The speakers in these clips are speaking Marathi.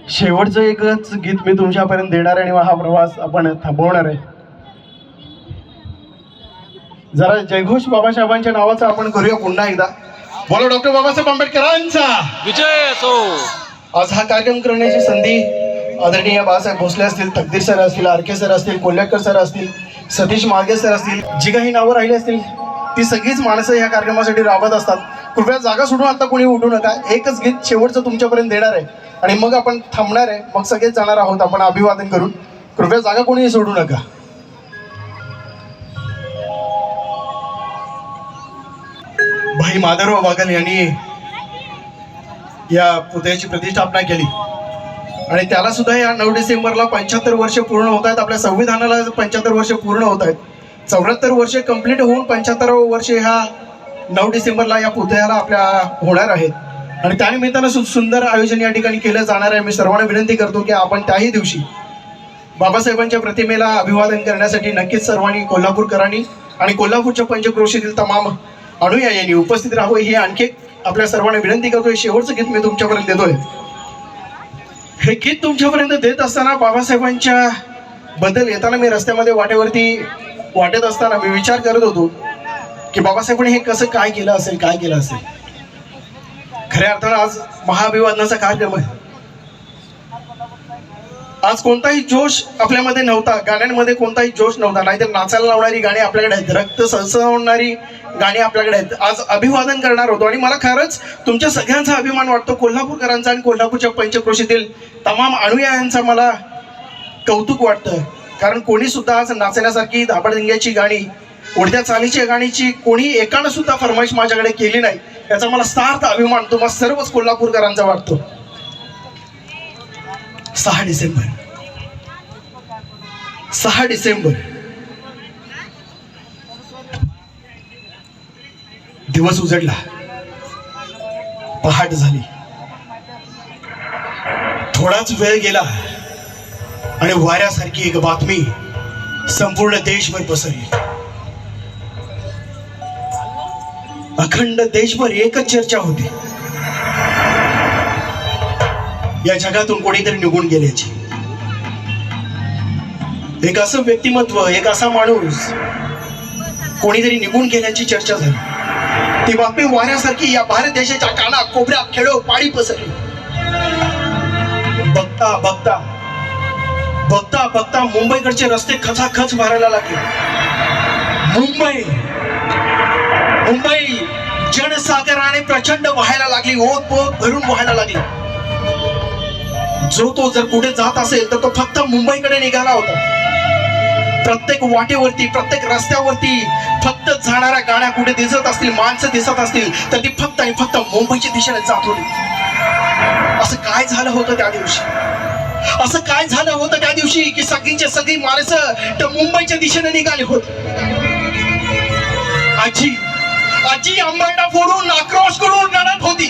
शेवटचं एकच गीत मी तुमच्यापर्यंत देणार आहे आणि हा प्रवास आपण थांबवणार आहे. जरा जयघोष बाबासाहेबांच्या नावाचा आपण करूया पुन्हा एकदा. बोलो डॉक्टर बाबासाहेब आंबेडकरांचा विजय असो. आज हा कार्यक्रम करण्याची संधी आदरणीय बाळासाहेब भोसले असतील, तकदीर सर असतील, आरके सर असतील, कोल्हेकर सर असतील, सतीश मागे सर असतील, जी काही नावं राहिली असतील ती सगळीच माणसं या कार्यक्रमासाठी राबत असतात. कृपया जागा सोडून आता कोणी उठू नका. एकच गीत शेवटचं तुमच्यापर्यंत देणार आहे आणि मग आपण थांबणार आहे. मग सगळेच जाणार आहोत आपण अभिवादन करून. कृपया जागा कोणी सोडू नका. भाई माधवराव बागल यांनी या पुतळ्याची प्रतिष्ठापना केली आणि त्याला सुद्धा या 9 डिसेंबरला 75 वर्ष पूर्ण होत आहेत. आपल्या संविधानाला 75 वर्ष पूर्ण होत आहेत. 74 वर्ष कंप्लीट होऊन 75वं वर्ष ह्या 9 डिसेंबरला या पुतळ्याला आपल्या होणार आहेत आणि त्यानिमित्तानं सुंदर आयोजन या ठिकाणी केलं जाणार आहे. मी सर्वांना विनंती करतो की आपण त्याही दिवशी बाबासाहेबांच्या प्रतिमेला अभिवादन करण्यासाठी नक्कीच सर्वांनी कोल्हापूरकरांनी आणि कोल्हापूरच्या पंचक्रोशीतील तमाम अनुयायांनी यांनी उपस्थित राहावं ही आणखी आपल्या सर्वांना विनंती करतोय. शेवटचं गीत मी तुमच्यापर्यंत देतोय. हे गीत तुमच्यापर्यंत देत असताना बाबासाहेबांच्या बद्दल येताना मी रस्त्यामध्ये वाटेत असताना मी विचार करत होतो की बाबासाहेबांनी हे कसं काय केलं असेल. खऱ्या अर्थानं आज महाअभिवादनाचा कार्यक्रम आहे. आज कोणताही जोश आपल्यामध्ये नव्हता, गाण्यांमध्ये कोणताही जोश नव्हता. नाहीतर नाचायला लावणारी गाणी आपल्याकडे आहेत, रक्त सळसळवणारी गाणी आपल्याकडे आहेत. आज अभिवादन करणार होतो आणि मला खरंच तुमच्या सगळ्यांचा अभिमान वाटतो, कोल्हापूरकरांचा आणि कोल्हापूरच्या पंचक्रोशीतील तमाम अनुयायांचा मला कौतुक वाटतं. कारण कोणी सुद्धा आज नाचण्यासारखी धाबडदिंग्याची गाणी, उडत्या चालीच्या गाणीची कोणी एकानं सुद्धा फरमाईश माझ्याकडे केली नाही. याचा मला सार्थ अभिमान तुम्हा सर्वच कोल्हापूरकरांचा वाटतो. 6 डिसेंबर दिवस उजडला, पहाट झाली, थोडाच वेळ गेला आणि वाऱ्यासारखी एक बातमी संपूर्ण देशभर पसरली. अखंड देशभर एकच चर्चा होती, या जगातून कोणीतरी निघून गेल्याची. एक असं व्यक्तिमत्व, एक असा माणूस कोणीतरी निघून गेल्याची चर्चा झाली. ती बातमी वाऱ्यासारखी या भारत देशाच्या काना कोपऱ्या खेडो पाडी पसरली. बघता मुंबईकडचे रस्ते खचाखच भरायला लागले. मुंबई जनसागराने प्रचंड वाहायला लागली, ओतपोत भरून वाहायला लागली. जो तो जर कुठे जात असेल तर तो फक्त मुंबईकडे निघाला होता. प्रत्येक वाटेवरती, प्रत्येक रस्त्यावरती फक्त जाणाऱ्या गाड्या कुठे दिसत असतील, माणसं दिसत असतील तर ती फक्त आणि फक्त मुंबईच्या दिशेने जात होती. असं काय झालं होतं त्या दिवशी की सगळीच्या सगळी माणसं त्या मुंबईच्या दिशेने निघाली होती. आजी अंबाडा फोडून आक्रोश करून रडत होती,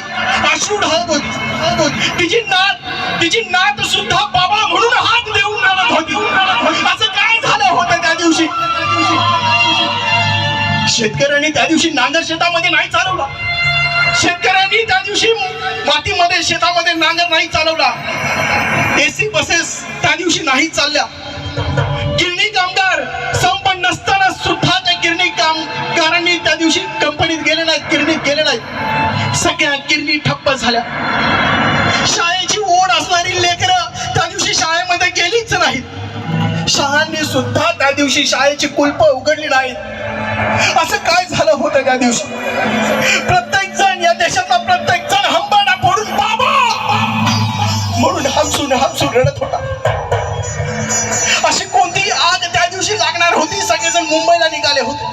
अश्रू ढाळत होती. तिची नात सुद्धा बाबा म्हणून हात देऊन रडत होती. असं काय झालं होतं त्या दिवशी? शेतकऱ्यांनी त्या दिवशी नांगर शेतामध्ये नाही चालवला. शेतकऱ्यांनी त्या दिवशी मातीमध्ये शेतामध्ये नांगर नाही चालवला. एसी बसेस त्या दिवशी नाही चालल्या. गिरणी कामगार संप नसताना सुद्धा त्या गिरणी कामगारांनी त्या दिवशी कंपनीत गेले नाहीत, गिरणीत गेले नाहीत. सगळ्या गिरणी ठप्प झाल्या. शाळेची ओढ असणारी लेकरं त्या दिवशी शाळेमध्ये गेलीच नाहीत. शाळांनी सुद्धा त्या दिवशी शाळेची कुलप उघडली नाहीत. असं काय झालं होतं त्या दिवशी? प्रत्येक जण, या देशातला प्रत्येक जण हंबाडा फोडून बाबा म्हणून हमसून रडत होता. अशी कोणती आग त्या दिवशी लागणार होती? सगळेजण मुंबईला निघाले होते.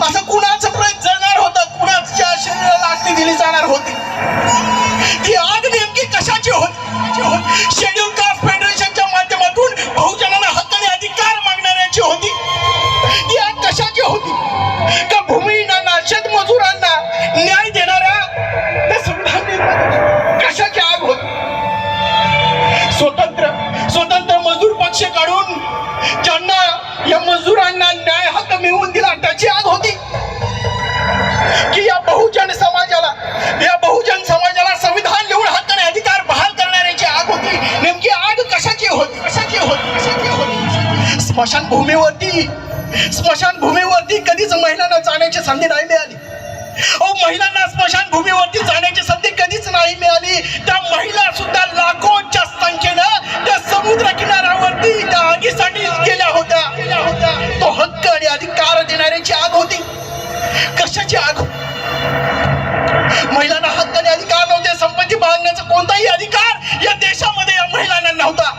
असं कुणाचं प्रयत्न जळणार होतं, कुणाच्या शरीराला अग्नी दिली जाणार होती. ती आग नेमकी कशाची होती? शेड्यूल कास्ट फेडरेशनच्या माध्यमातून बहुजनांना हक्क आणि अधिकार मागणाऱ्यांची होती. ती आग कशाची होती? का भूमिहीनांना, शेतमजुरांना न्याय देणाऱ्या त्या संविधान कशाची आग होती? स्वतंत्र मजूर पक्ष काढून ज्यांना या मजुरांना न्याय हक्क मिळवून दिला त्याची आग होती? की या बहुजन समाजाला संविधान लिहून हक्क आणि अधिकार बहाल करणाऱ्याची आग होती? स्मशानभूमीवरती कधीच महिलांना जाण्याची संधी नाही मिळाली. महिलांना स्मशानभूमीवरती जाण्याची संधी कधीच नाही मिळाली. त्या महिला सुद्धा लाखोंच्या संख्येनं त्या समुद्र किनाऱ्यावरती त्या आगीसाठी गेल्या होत्या. तो हक्क आणि अधिकार देणाऱ्याची आग होती. कशाची आग? महिलांना हक्क आणि अधिकार नव्हते. संपत्ती बाळगण्याचा कोणताही अधिकार या देशामध्ये या महिलांना नव्हता.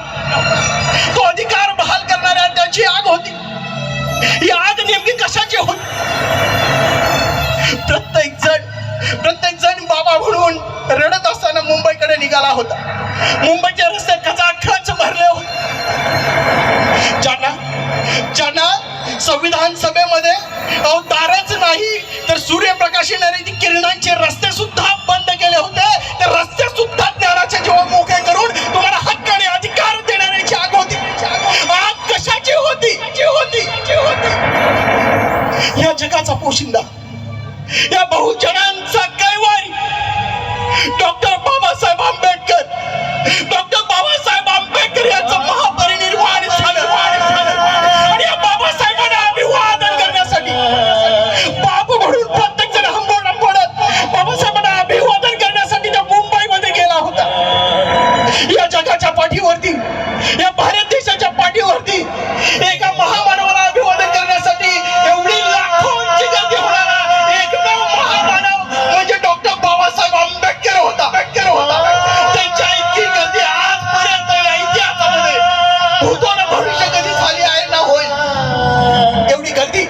तो अधिकार बहाल करणाऱ्या त्याची आग होती. ही आग नेमकी कशाची होती? प्रत्येक जण बाबा म्हणून रडत असताना मुंबईकडे निघाला होता. मुंबईचे रस्ते खचाखच भरले होते. ज्यांना संविधान सभेमध्ये दारच नाही तर सूर्यप्रकाश येणारे किरणांचे रस्ते सुद्धा बंद केले होते. ते रस्ते सुद्धा ज्ञानाच्या जेव्हा मोकळे करून तुम्हाला हक्क आणि अधिकार देणाऱ्याची आग होती. आग कशाची होती? या जगाचा पोशिंदा, या बहुजनांचा कैवारी डॉक्टर बाबासाहेब आंबेडकर यांचं महापरिनिर्वाण झालं. आणि या बाबासाहेबांना अभिवादन करण्यासाठी बाबू म्हणून प्रत्येक जण हंबोळा पडत बाबासाहेबांना अभिवादन करण्यासाठी त्या मुंबईमध्ये गेला होता. या जगाच्या पाठीवरती, या भारत देशाच्या पाठीवरती एका महामानवाला अभिवादन करण्यासाठी एवढी लाखोंची गर्दी होणारा एकमेव महामानव म्हणजे डॉक्टर बाबासाहेब आंबेडकर होता. त्यांच्या इतकी गर्दी आजपर्यंत या इतिहासामध्ये भूतो न भविष्य कधी झाली आहे ना होईल. एवढी गर्दी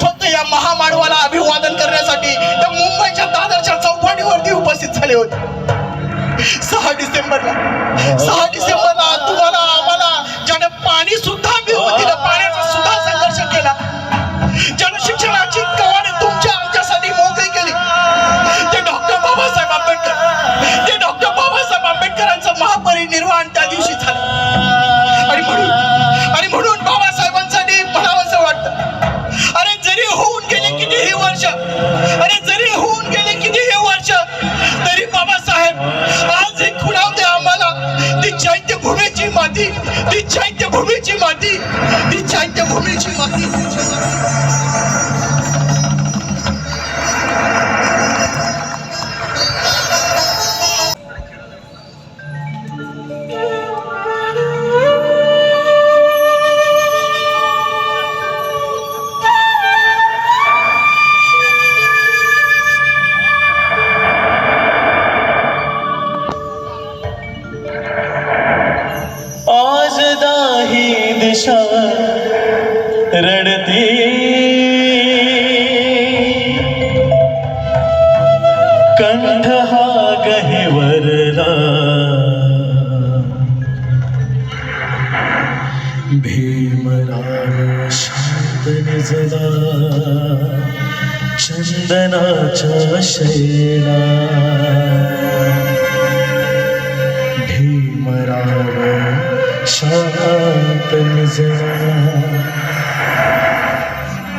फक्त या महामानवाला अभिवादन करण्यासाठी त्या मुंबईच्या दादरच्या चौपाटीवरती उपस्थित झाले होते. 6 डिसेंबरला तुम्हाला आम्हाला ज्याने पाणी सुद्धा मिळवून दिलं, पाण्याचा सुद्धा संघर्ष केला, ज्याने शिक्षणाची कवाडे तुमच्या आमच्यासाठी मोकळी केली, ते डॉक्टर बाबासाहेब आंबेडकरांचं महापरिनिर्वाण त्या दिवशी झालं. आणि म्हणून बाबासाहेबांसाठी म्हणावंसं वाटतं, अरे जरी होऊन गेले कितीही वर्ष, तरी बाबासाहेब आज हे खुणावते आम्हाला ती चैत्यभूमीची माती. आज दाही दिशा रडते, कंठ हा गहिवरला, भीमराव शांत निजला चंदनाच्या शैला. भीमराव शांत निजला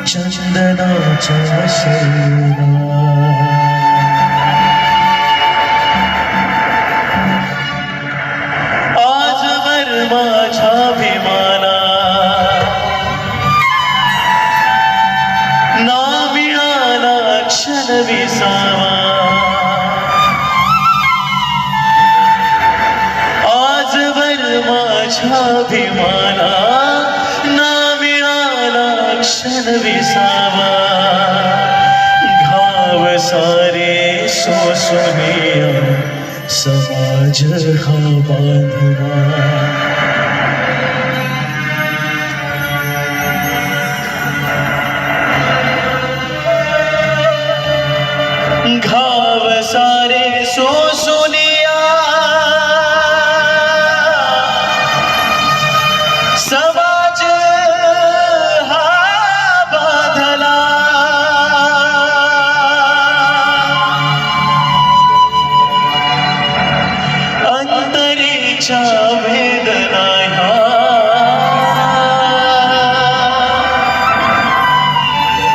चंदनाच्या शैला. आजवर माझ्या भीमाला ना मिळाला क्षण विसावा. माझ्या भीमाला ना मिळाला क्षण विसावा. घाव सारे सोसुनिया समाज हा बांधवा. घाव सारे सोसुनिया समाज हा बांधला. अंतरीच्या वेदना ह्या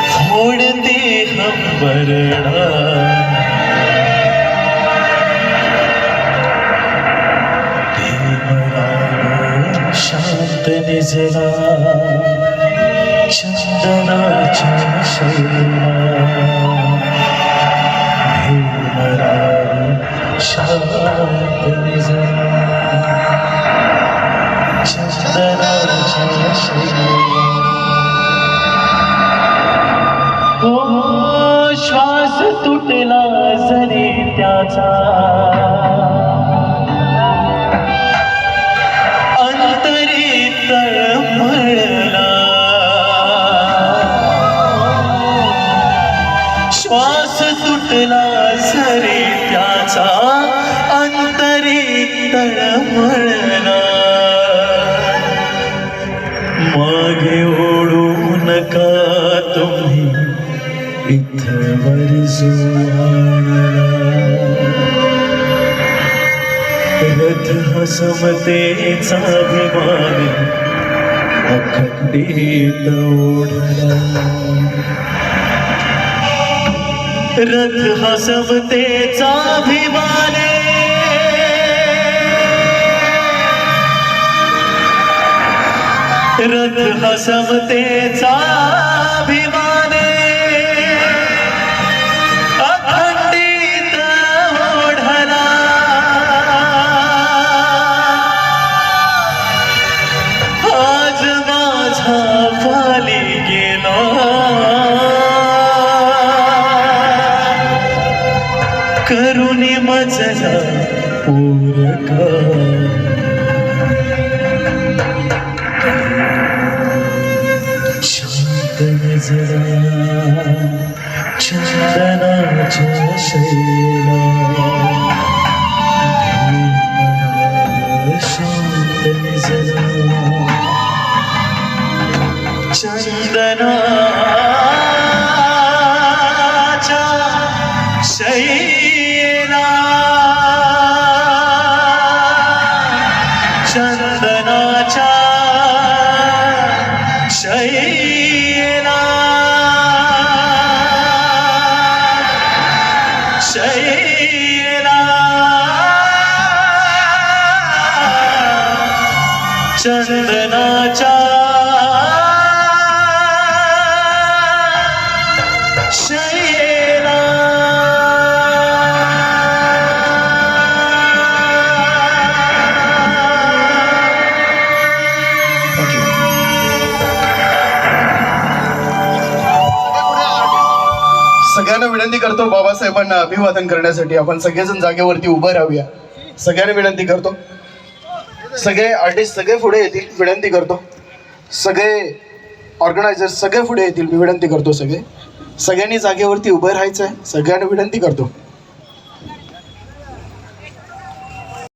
फोडते हंबरडा. शांत निजला चंदनाच्या शैला हो श्वास तुटला जरी त्याचा अंतरी तळमळला श्वास तुटला जरी त्याचा अंतरी तळमळला मागे ओढू नका तुम्ही इथवर जुळवाणला रथ हा समतेचा अभिमान अखंडित ओढला रथ हा समतेचा अभिमान रथ हा समतेचा अभिमान अखंडित ओढला आज माझा वाली गेला करुणी मजला पूरका शांत नजरा चंदनाच्या शैला शांत नजरा चंदनाच्या शैला चंदनाच्या शैला शैला चंदनाच्या शैला सगळ्यांना विनंती करतो बाबासाहेबांना अभिवादन करण्यासाठी आपण सगळेजण जागेवरती उभं राहूया. सगळ्यांना विनंती करतो. सगळे आर्टिस्ट सगळे पुढे येतील विनंती करतो. सगळे ऑर्गनायझर सगळे पुढे येतील मी विनंती करतो. सगळ्यांनी जागेवरती उभं राहायचं आहे. सगळ्यांना विनंती करतो.